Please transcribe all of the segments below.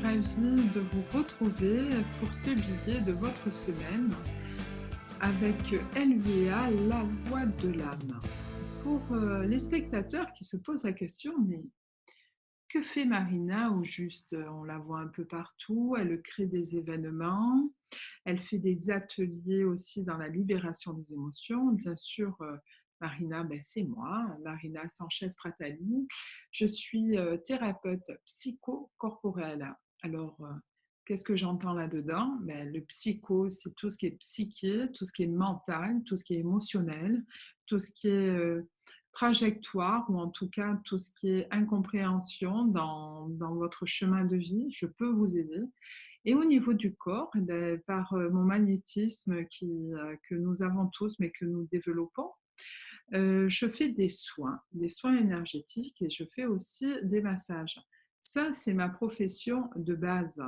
ravie de vous retrouver pour ce billet de votre semaine avec LVA, la voix de l'âme. Pour les spectateurs qui se posent la question, mais que fait Marina au juste? On la voit un peu partout, elle crée des événements, elle fait des ateliers aussi dans la libération des émotions. Bien sûr, Marina, ben, c'est moi, Marina Sanchez-Pratali. Je suis thérapeute psychocorporelle. Alors, qu'est-ce que j'entends là-dedans? Ben, le psycho, c'est tout ce qui est psyché, tout ce qui est mental, tout ce qui est émotionnel, tout ce qui est trajectoire, ou en tout cas tout ce qui est incompréhension dans votre chemin de vie. Je peux vous aider. Et au niveau du corps, eh ben, par mon magnétisme que nous avons tous, mais que nous développons, je fais des soins énergétiques, et je fais aussi des massages. Ça, c'est ma profession de base,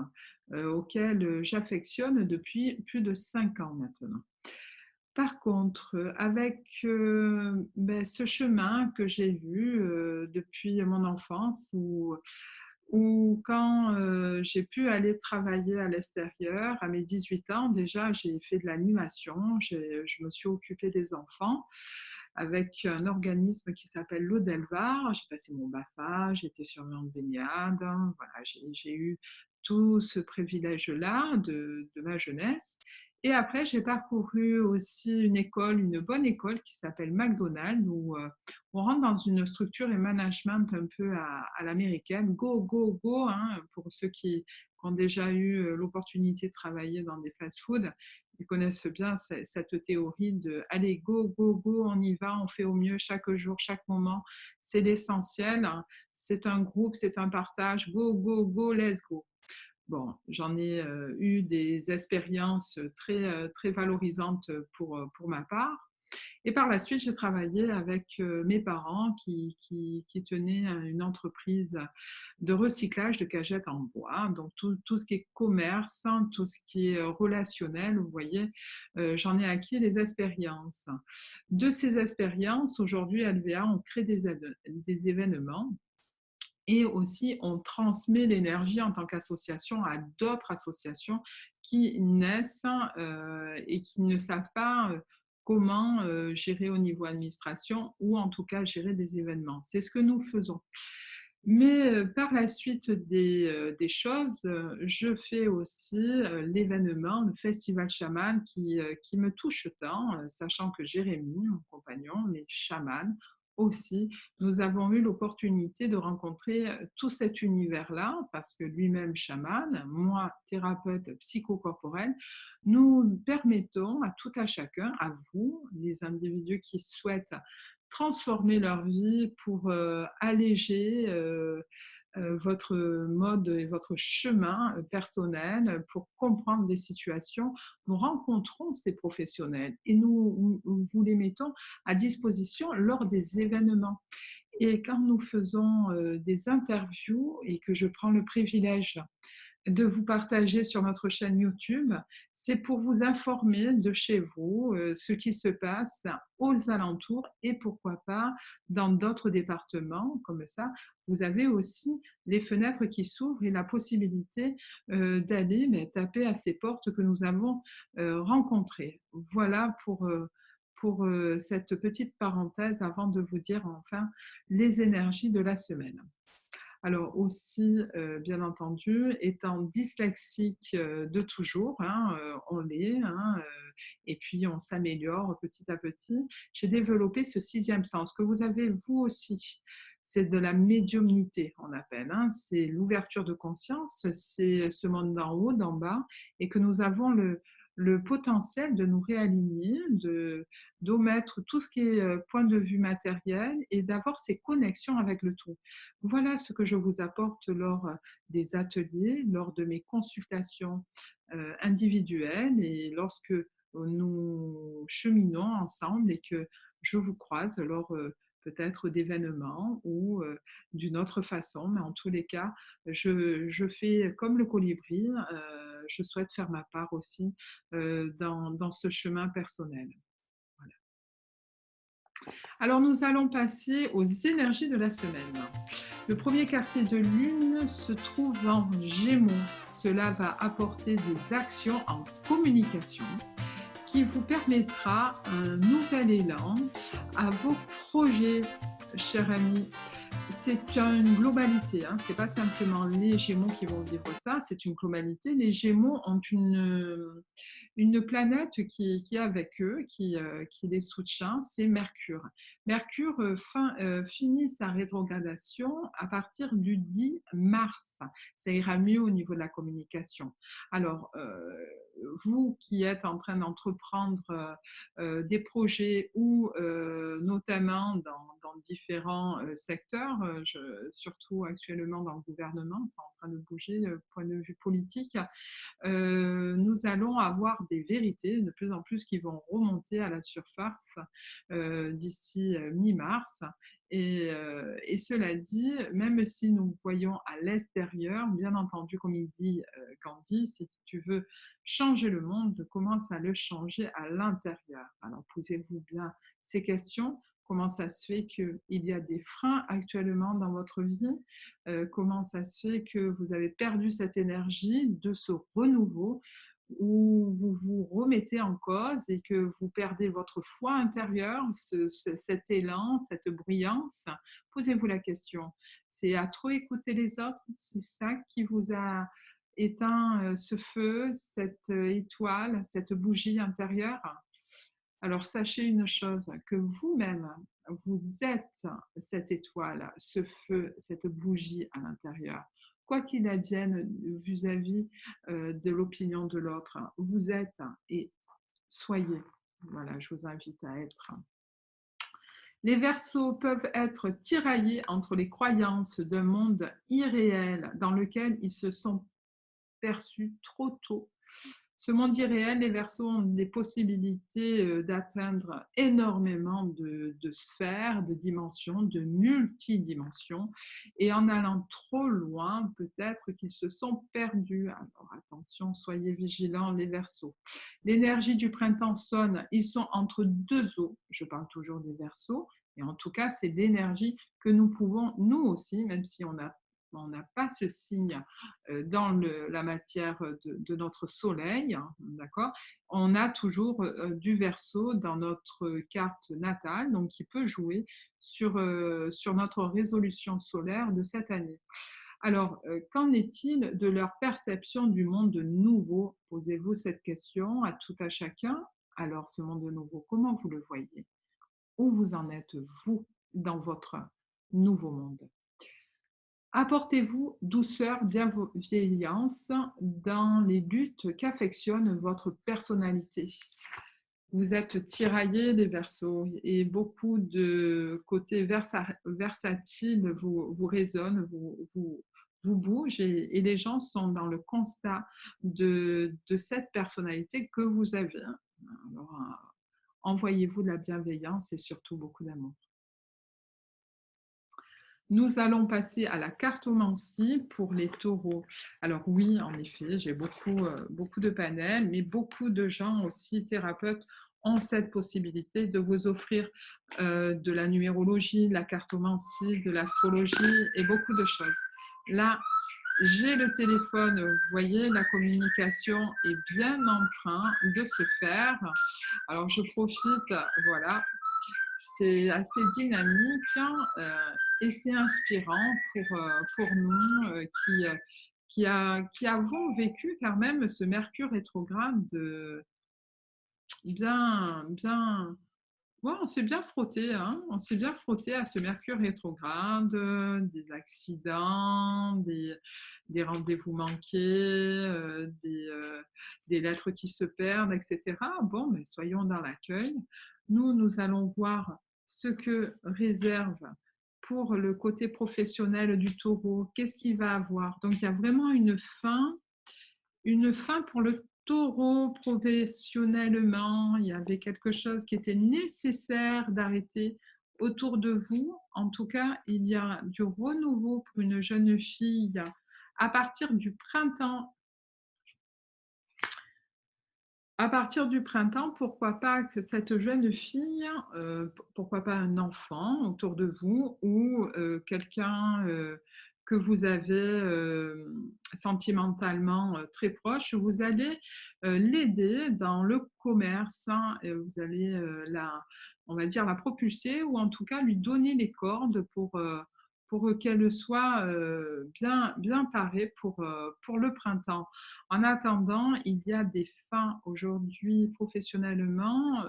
auquel j'affectionne depuis plus de 5 ans maintenant. Par contre, avec ben, ce chemin que j'ai vu depuis mon enfance, où quand j'ai pu aller travailler à l'extérieur, à mes 18 ans, déjà j'ai fait de l'animation, je me suis occupée des enfants avec un organisme qui s'appelle l'Audelvar. J'ai passé mon BAFA, j'étais surveillante de baignade, voilà, j'ai eu tout ce privilège-là de ma jeunesse. Et après, j'ai parcouru aussi une école, une bonne école qui s'appelle McDonald's, où on rentre dans une structure et management un peu à l'américaine. Go, go, go, hein, pour ceux qui ont déjà eu l'opportunité de travailler dans des fast-foods. Ils connaissent bien cette théorie de allez, go, go, go, on y va, on fait au mieux chaque jour, chaque moment. C'est l'essentiel. C'est un groupe, c'est un partage. Go, go, go, let's go. Bon, j'en ai eu des expériences très valorisantes pour ma part. Et par la suite, j'ai travaillé avec mes parents qui tenaient une entreprise de recyclage de cagettes en bois. Donc, tout ce qui est commerce, hein, tout ce qui est relationnel, vous voyez, j'en ai acquis les expériences. De ces expériences, aujourd'hui, à LVA, on crée des événements. Et aussi, on transmet l'énergie en tant qu'association à d'autres associations qui naissent et qui ne savent pas comment gérer au niveau administration, ou en tout cas gérer des événements. C'est ce que nous faisons. Mais par la suite des choses, je fais aussi l'événement, le festival chaman qui me touche tant, sachant que Jérémy, mon compagnon, est chaman aussi. Nous avons eu l'opportunité de rencontrer tout cet univers-là, parce que lui-même chaman, moi thérapeute psychocorporelle, nous permettons à tout à chacun, à vous, les individus qui souhaitent transformer leur vie pour alléger votre mode et votre chemin personnel, pour comprendre des situations. Nous rencontrons ces professionnels et nous vous les mettons à disposition lors des événements. Et quand nous faisons des interviews et que je prends le privilège de vous partager sur notre chaîne YouTube, c'est pour vous informer de chez vous, ce qui se passe aux alentours, et pourquoi pas dans d'autres départements comme ça. Vous avez aussi les fenêtres qui s'ouvrent et la possibilité d'aller taper à ces portes que nous avons rencontrées. Voilà pour cette petite parenthèse avant de vous dire enfin les énergies de la semaine. Alors aussi, bien entendu, étant dyslexique de toujours, hein, on l'est, hein, et puis on s'améliore petit à petit, j'ai développé ce sixième sens que vous avez vous aussi. C'est de la médiumnité, on appelle, hein. C'est l'ouverture de conscience, c'est ce monde d'en haut, d'en bas, et que nous avons le potentiel de nous réaligner, d'omettre tout ce qui est point de vue matériel, et d'avoir ces connexions avec le tout. Voilà ce que je vous apporte lors des ateliers, lors de mes consultations individuelles, et lorsque nous cheminons ensemble et que je vous croise lors peut-être d'événements ou d'une autre façon. Mais en tous les cas, je fais comme le colibri, je souhaite faire ma part aussi dans ce chemin personnel. Voilà. Alors, nous allons passer aux énergies de la semaine. Le premier quartier de lune se trouve en Gémeaux. Cela va apporter des actions en communication qui vous permettra un nouvel élan à vos projets, cher ami. C'est une globalité, hein. C'est pas simplement les Gémeaux qui vont vivre ça, c'est une globalité. Les Gémeaux ont une planète qui est avec eux, qui les soutient, c'est Mercure. Mercure finit sa rétrogradation à partir du 10 mars. Ça ira mieux au niveau de la communication. Alors, vous qui êtes en train d'entreprendre des projets ou notamment dans différents secteurs, surtout actuellement dans le gouvernement, c'est en train de bouger, point de vue politique, nous allons avoir des vérités de plus en plus qui vont remonter à la surface d'ici mi-mars. Et cela dit, même si nous voyons à l'extérieur, bien entendu, comme il dit Gandhi, si tu veux changer le monde, commence à le changer à l'intérieur. Alors posez-vous bien ces questions. Comment ça se fait qu'il y a des freins actuellement dans votre vie? Comment ça se fait que vous avez perdu cette énergie de ce renouveau où vous vous remettez en cause et que vous perdez votre foi intérieure, cet élan, cette brillance? Posez-vous la question. C'est à trop écouter les autres? C'est ça qui vous a éteint ce feu, cette étoile, cette bougie intérieure? Alors sachez une chose, que vous-même, vous êtes cette étoile, ce feu, cette bougie à l'intérieur. Quoi qu'il advienne vis-à-vis de l'opinion de l'autre, vous êtes et soyez. Voilà, je vous invite à être. Les Verseaux peuvent être tiraillés entre les croyances d'un monde irréel dans lequel ils se sont perçus trop tôt. Ce monde irréel, les Verseaux ont des possibilités d'atteindre énormément de sphères, de dimensions, de multidimensions. Et en allant trop loin, peut-être qu'ils se sont perdus. Alors attention, soyez vigilants, les Verseaux. L'énergie du printemps sonne. Ils sont entre deux eaux. Je parle toujours des Verseaux. Et en tout cas, c'est l'énergie que nous pouvons, nous aussi, même si on n'a pas ce signe dans la matière de notre soleil, hein, d'accord? On a toujours du Verseau dans notre carte natale, donc qui peut jouer sur notre résolution solaire de cette année. Alors, qu'en est-il de leur perception du monde nouveau? Posez-vous cette question à tout à chacun. Alors, ce monde nouveau, comment vous le voyez? Où vous en êtes, vous, dans votre nouveau monde? Apportez-vous douceur, bienveillance dans les luttes qu'affectionne votre personnalité. Vous êtes tiraillés, les Verseaux, et beaucoup de côtés versatiles vous résonnent, vous bougent, et les gens sont dans le constat de cette personnalité que vous avez. Alors, envoyez-vous de la bienveillance et surtout beaucoup d'amour. Nous allons passer à la cartomancie pour les taureaux. Alors oui, en effet, j'ai beaucoup de panels, mais beaucoup de gens aussi, thérapeutes, ont cette possibilité de vous offrir de la numérologie, de la cartomancie, de l'astrologie et beaucoup de choses. Là, j'ai le téléphone, vous voyez, la communication est bien en train de se faire. Alors je profite, voilà, c'est assez dynamique, hein, et c'est inspirant pour nous qui avons vécu quand même ce Mercure rétrograde bien. Ouais, on s'est bien frotté, hein, on s'est bien frotté à ce Mercure rétrograde, des accidents, des rendez-vous manqués, des lettres qui se perdent, etc. Bon, mais soyons dans l'accueil. Nous allons voir ce que réserve pour le côté professionnel du taureau. Qu'est-ce qu'il va avoir? Donc, il y a vraiment une fin pour le taureau professionnellement. Il y avait quelque chose qui était nécessaire d'arrêter autour de vous. En tout cas, il y a du renouveau pour une jeune fille à partir du printemps. À partir du printemps, pourquoi pas que cette jeune fille, pourquoi pas un enfant autour de vous ou quelqu'un, que vous avez, sentimentalement, très proche, vous allez, l'aider dans le commerce, hein, et vous allez, la on va dire la propulser ou en tout cas lui donner les cordes pour qu'elle soit, bien parée pour le printemps. En attendant, il y a des fins aujourd'hui professionnellement.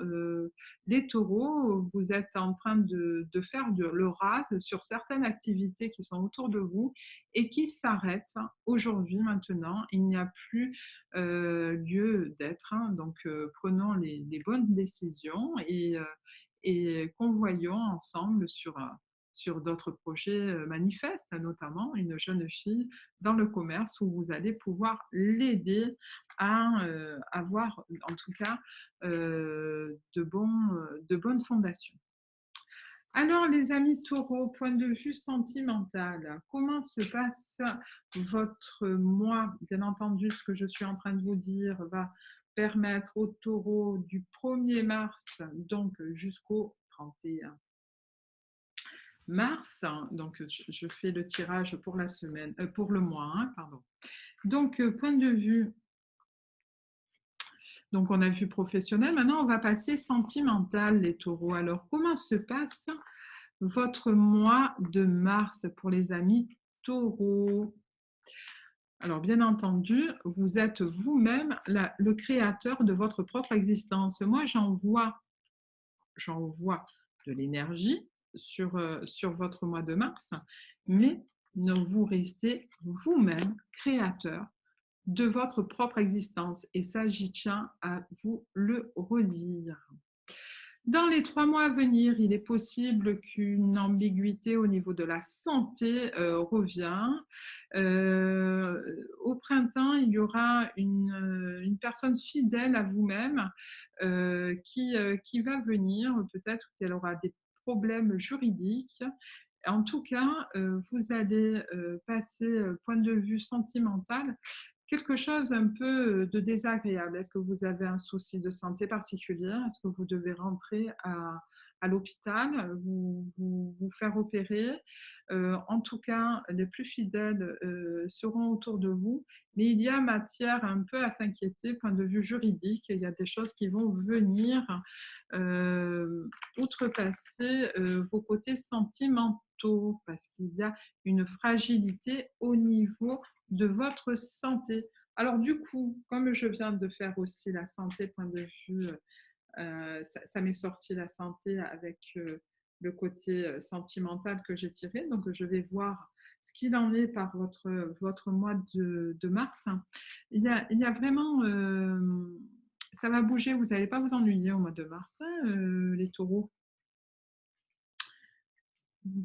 Les taureaux, vous êtes en train de faire le ras sur certaines activités qui sont autour de vous et qui s'arrêtent aujourd'hui, maintenant. Il n'y a plus lieu d'être, hein. Donc, prenons les bonnes décisions et convoyons ensemble sur d'autres projets manifestes, notamment une jeune fille dans le commerce où vous allez pouvoir l'aider à avoir, en tout cas, de bonnes fondations. Alors, les amis taureaux, point de vue sentimental, comment se passe votre mois? Bien entendu, ce que je suis en train de vous dire va permettre aux taureaux du 1er mars, donc jusqu'au 31 mars, donc je fais le tirage pour la semaine, pour le mois, hein, pardon. Donc, point de vue, donc on a vu professionnel, maintenant on va passer sentimental, les taureaux. Alors, comment se passe votre mois de mars pour les amis taureaux? Alors, bien entendu, vous êtes vous-même le créateur de votre propre existence. Moi, j'envoie de l'énergie sur votre mois de mars, mais ne vous restez vous-même créateur de votre propre existence. Et ça, j'y tiens à vous le redire. Dans les 3 mois à venir, il est possible qu'une ambiguïté au niveau de la santé revient. Au printemps, il y aura une personne fidèle à vous-même qui va venir. Peut-être qu'elle aura des problèmes juridiques. En tout cas, vous allez passer, point de vue sentimental, quelque chose un peu de désagréable. Est-ce que vous avez un souci de santé particulier? Est-ce que vous devez rentrer à l'hôpital, vous faire opérer? En tout cas, les plus fidèles seront autour de vous, mais il y a matière un peu à s'inquiéter, point de vue juridique. Il y a des choses qui vont venir outrepasser vos côtés sentimentaux, parce qu'il y a une fragilité au niveau de votre santé. Alors du coup, comme je viens de faire aussi la santé, point de vue, ça m'est sorti la santé avec le côté sentimental que j'ai tiré. Donc je vais voir ce qu'il en est par votre mois de mars. Il y a vraiment, ça va bouger, vous n'allez pas vous ennuyer au mois de mars, hein, les taureaux.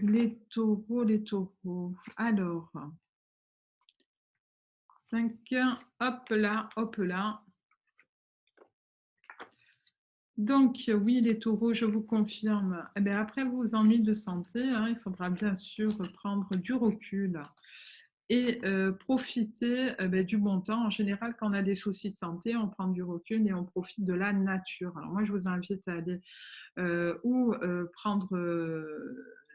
Les taureaux, les taureaux. Alors, 5, hop là, hop là. Donc, oui, les taureaux, je vous confirme. Eh bien, après vos ennuis de santé, hein, il faudra bien sûr prendre du recul et profiter du bon temps. En général, quand on a des soucis de santé, on prend du recul et on profite de la nature. Alors moi, je vous invite à aller ou prendre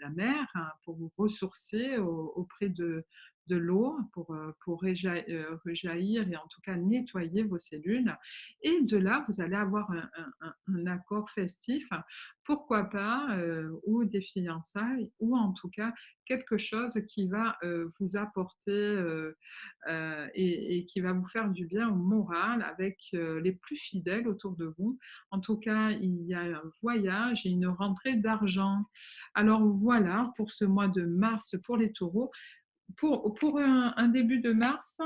la mer, hein, pour vous ressourcer auprès de l'eau, pour rejaillir et en tout cas nettoyer vos cellules. Et de là, vous allez avoir un accord festif, pourquoi pas, ou des fiançailles, ou en tout cas quelque chose qui va vous apporter et qui va vous faire du bien au moral avec les plus fidèles autour de vous. En tout cas, il y a un voyage et une rentrée d'argent. Alors voilà pour ce mois de mars pour les taureaux. Pour un début de mars,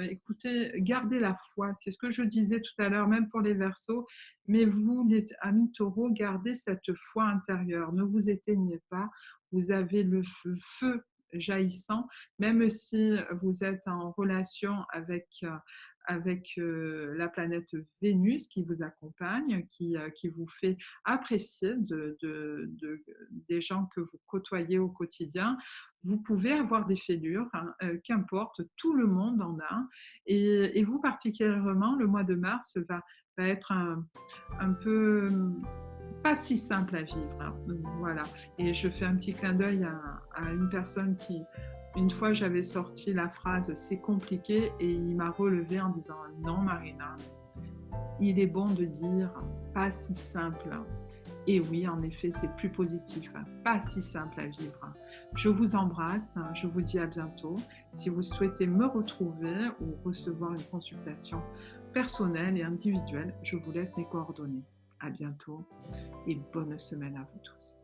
écoutez, gardez la foi. C'est ce que je disais tout à l'heure, même pour les verseaux. Mais vous, les amis taureaux, gardez cette foi intérieure. Ne vous éteignez pas. Vous avez le feu jaillissant, même si vous êtes en relation avec la planète Vénus qui vous accompagne, qui vous fait apprécier des gens que vous côtoyez au quotidien. Vous pouvez avoir des fêlures, hein, qu'importe, tout le monde en a. Et vous particulièrement, le mois de mars va va être un peu pas si simple à vivre, hein. Voilà. Et je fais un petit clin d'œil à une personne qui, une fois, j'avais sorti la phrase c'est compliqué et il m'a relevé en disant non, Marina, il est bon de dire pas si simple. Et oui, en effet, c'est plus positif, hein, pas si simple à vivre. Je vous embrasse, je vous dis à bientôt. Si vous souhaitez me retrouver ou recevoir une consultation personnelle et individuelle, je vous laisse mes coordonnées. À bientôt et bonne semaine à vous tous.